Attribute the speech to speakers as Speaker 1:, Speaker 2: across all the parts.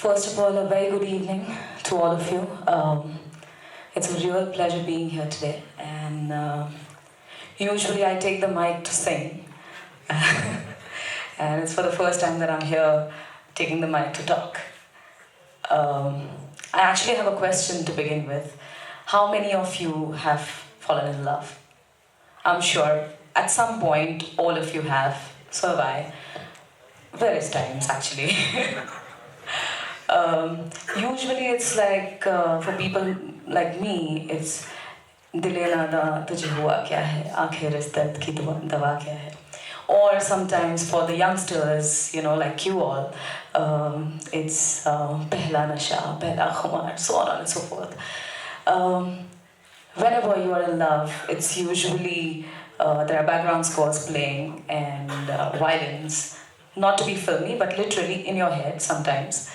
Speaker 1: First of all, a very good evening to all of you. It's a real pleasure being here today, and usually I take the mic to sing, and it's for the first time that I'm here taking the mic to talk. I actually have a question to begin with. How many of you have fallen in love? I'm sure at some point all of you have, so have I. Various times actually. Usually it's like for people like me, it's दिले नादा तुझे हुआ क्या है आखिर इस दर्द की दवा क्या है. Or sometimes for the youngsters, like you all, it's pehla nasha, pehla khumar, so on and so forth. Whenever you are in love, it's usually there are background scores playing and violins, not to be filmy, but literally in your head sometimes.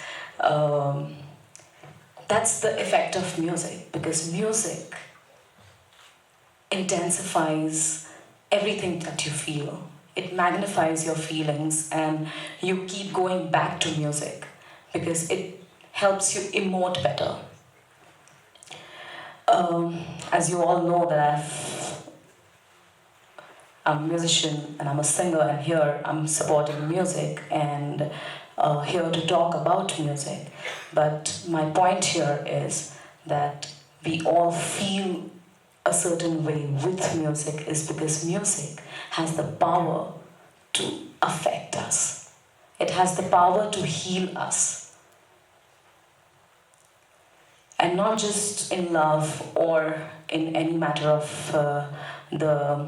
Speaker 1: That's the effect of music, because music intensifies everything that you feel. It magnifies your feelings, and you keep going back to music because it helps you emote better. As you all know that I'm a musician and I'm a singer, and here I'm supporting music and here to talk about music. But my point here is that we all feel a certain way with music is because music has the power to affect us. It has the power to heal us. And not just in love or in any matter of the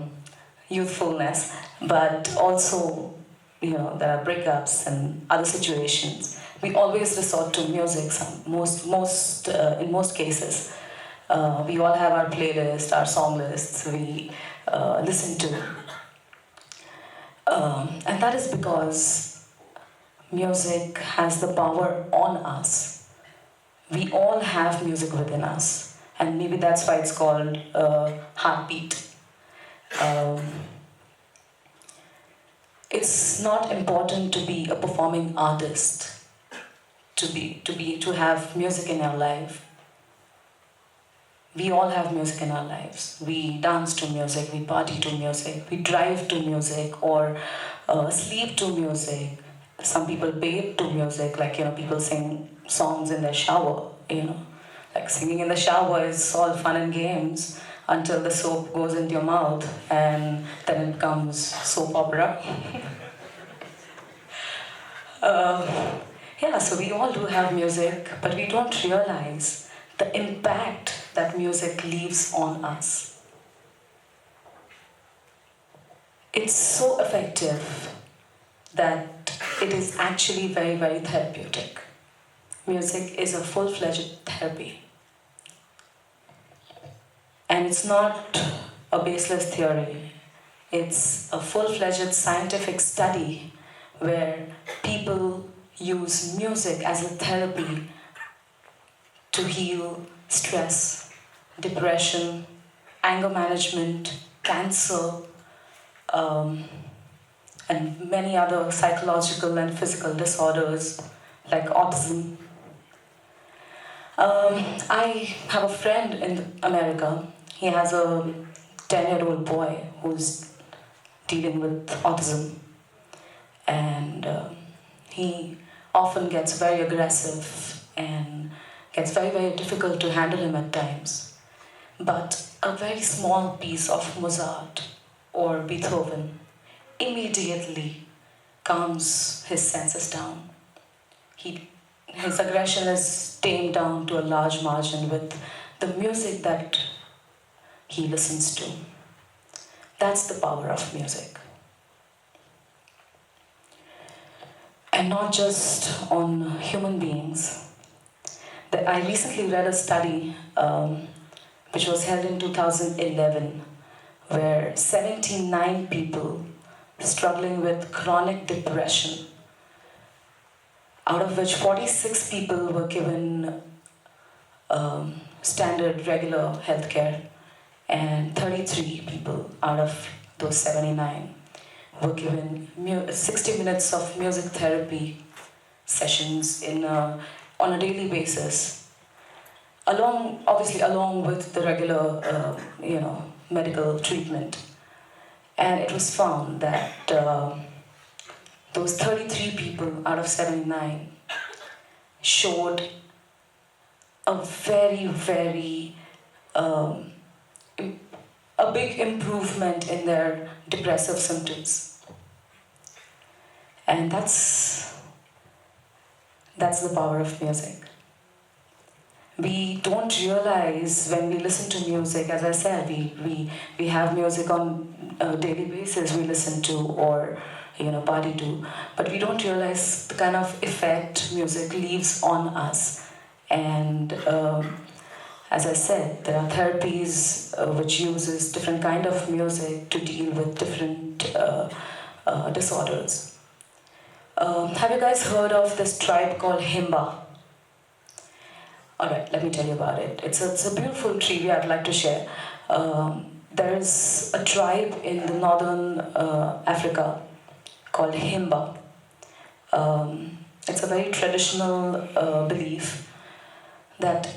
Speaker 1: youthfulness, but also, there are breakups and other situations. We always resort to music. In most cases, we all have our playlist, our song lists. We listen to, and that is because music has the power on us. We all have music within us, and maybe that's why it's called heartbeat. It's not important to be a performing artist, to have music in our life. We all have music in our lives. We dance to music, we party to music, we drive to music, or sleep to music. Some people bathe to music, like people sing songs in their shower. Like singing in the shower is all fun and games until the soap goes into your mouth, and then it comes soap opera. So we all do have music, but we don't realize the impact that music leaves on us. It's so effective that it is actually very, very therapeutic. Music is a full-fledged therapy. And it's not a baseless theory. It's a full-fledged scientific study where people use music as a therapy to heal stress, depression, anger management, cancer, and many other psychological and physical disorders like autism. I have a friend in America. He has a 10-year-old boy who's dealing with autism, and he often gets very aggressive and gets very, very difficult to handle him at times. But a very small piece of Mozart or Beethoven immediately calms his senses down. His aggression is tamed down to a large margin with the music that he listens to. That's the power of music. And not just on human beings. I recently read a study which was held in 2011 where 79 people struggling with chronic depression, out of which 46 people were given standard regular healthcare, and 33 people out of those 79 were given 60 minutes of music therapy sessions in a on a daily basis, obviously along with the regular, medical treatment. And it was found that those 33 people out of 79 showed a very, very a big improvement in their depressive symptoms. And that's the power of music. We don't realize when we listen to music, as I said, we have music on a daily basis we listen to or party to, but we don't realize the kind of effect music leaves on us. And as I said, there are therapies which uses different kind of music to deal with different disorders. Have you guys heard of this tribe called Himba? Alright, let me tell you about it. It's a beautiful trivia I'd like to share. There is a tribe in the northern Africa called Himba. It's a very traditional belief that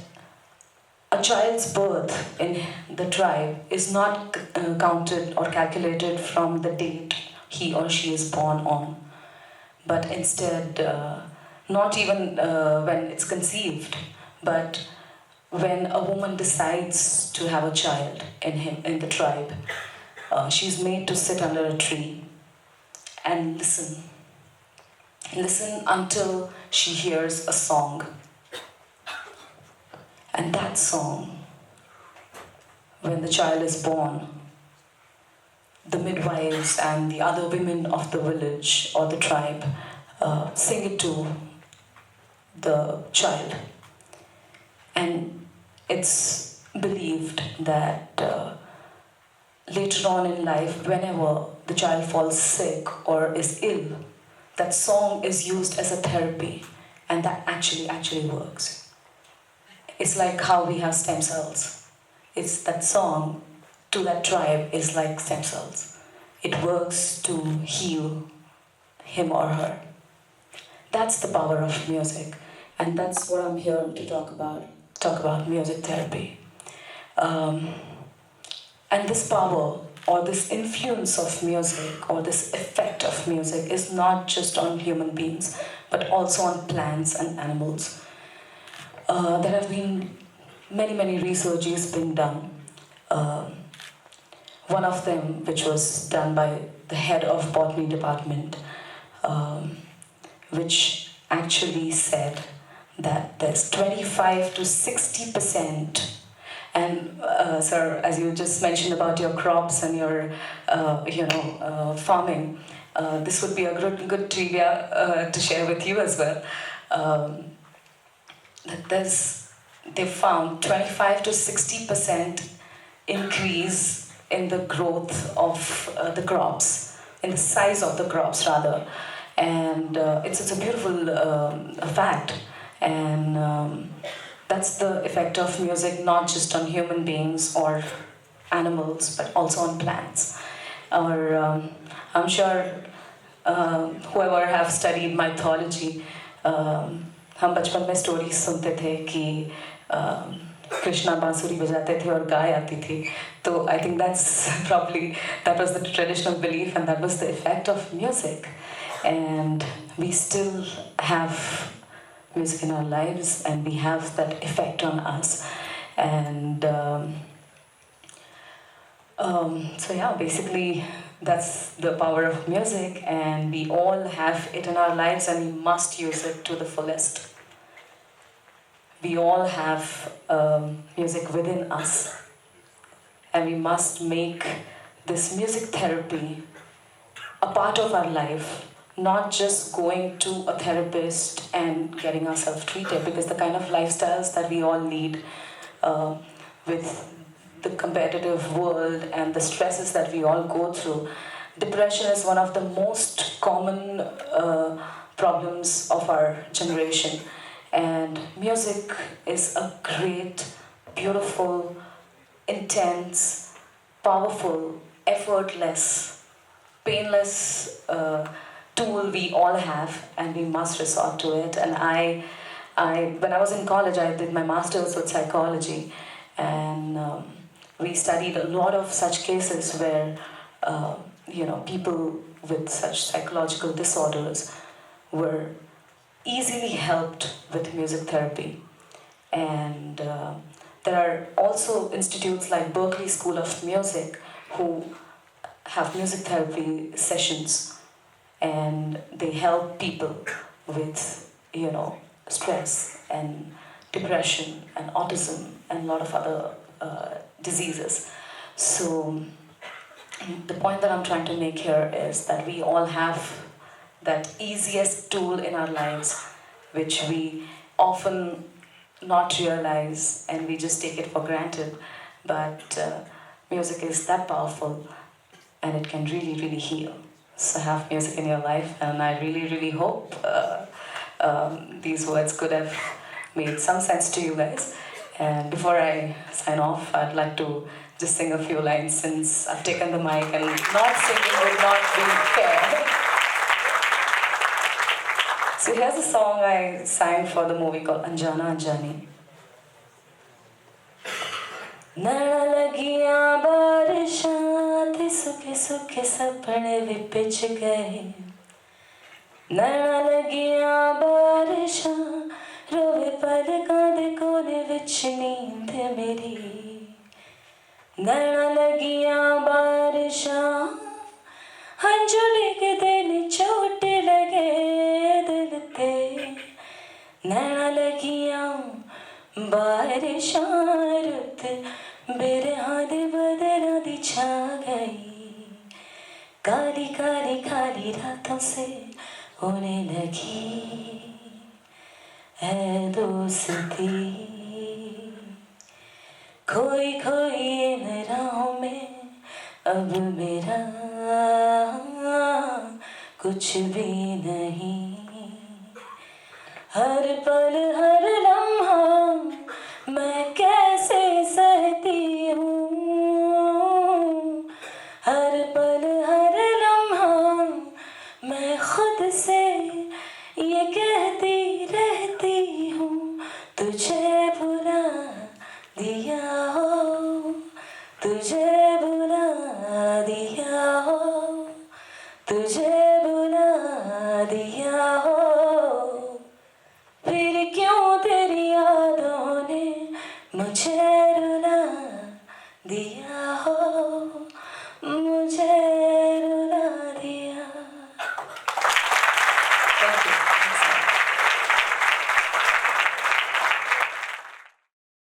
Speaker 1: a child's birth in the tribe is not counted or calculated from the date he or she is born on, but instead, not even when it's conceived, but when a woman decides to have a child in the tribe, she's made to sit under a tree and listen until she hears a song. And that song, when the child is born, the midwives and the other women of the village or the tribe sing it to the child. And it's believed that later on in life, whenever the child falls sick or is ill, that song is used as a therapy, and that actually works. It's like how we have stem cells. It's that song to that tribe is like stem cells. It works to heal him or her. That's the power of music, and that's what I'm here to talk about music therapy. And this power or this influence of music or this effect of music is not just on human beings, but also on plants and animals. There have been many researches being done. One of them, which was done by the head of botany department, which actually said that there's 25 to 60%. And sir, as you just mentioned about your crops and your, farming, this would be a good trivia to share with you as well. They found 25 to 60% increase in the growth of the crops, in the size of the crops rather, and it's a beautiful fact. And that's the effect of music, not just on human beings or animals, but also on plants. Or I'm sure whoever have studied mythology, हम बचपन में stories सुनते थे कि कृष्णा बांसुरी बजाते थे और गाय आती थी. तो I think that was the traditional belief, and that was the effect of music. And we still have music in our lives, and we have that effect on us. And so yeah, basically that's the power of music, and we all have it in our lives, and we must use it to the fullest. We all have music within us, and we must make this music therapy a part of our life, not just going to a therapist and getting ourselves treated, because the kind of lifestyles that we all lead with the competitive world and the stresses that we all go through, depression is one of the most common problems of our generation. And music is a great, beautiful, intense, powerful, effortless, painless tool we all have, and we must resort to it. And I When I was in college, I did my master's with psychology, and we studied a lot of such cases where, people with such psychological disorders were easily helped with music therapy. And there are also institutes like Berklee School of Music who have music therapy sessions, and they help people with, stress and depression and autism and a lot of other diseases. So the point that I'm trying to make here is that we all have that easiest tool in our lives, which we often not realize and we just take it for granted. But music is that powerful, and it can really, really heal. So have music in your life, and I really, really hope these words could have made some sense to you guys. And before I sign off, I'd like to just sing a few lines since I've taken the mic, and not singing would not be fair. So here's a song I sang for the movie called Anjana Anjani. नैना लगियां बारिशां ते सुखे सुखे सपने भी pitch गए नैना लगियां बारिशां रोवे पलकां दे कोने विच नींद मेरी नैना लगियां बारिशां हंझू डिगदे ने चोट लगे दिल ते नैना लगियां बारिशां रुत बिरहां दे बदलां दी छा गई काली काली काली रातों से होने लगी है दोस्ती खोई खोई इन राहों में अब मेरा कुछ भी नहीं हर पल हर लम्हा मैं कैसे सहती हूँ हर पल हर लम्हा मैं खुद से ये कहती रहती हूँ तुझे भुला दिया हो तुझे भुला दिया हो तुझे भुला दिया हो फिर क्यों तेरी यादों ने मुझे रुला दिया हो मुझे रुला दिया Thank you.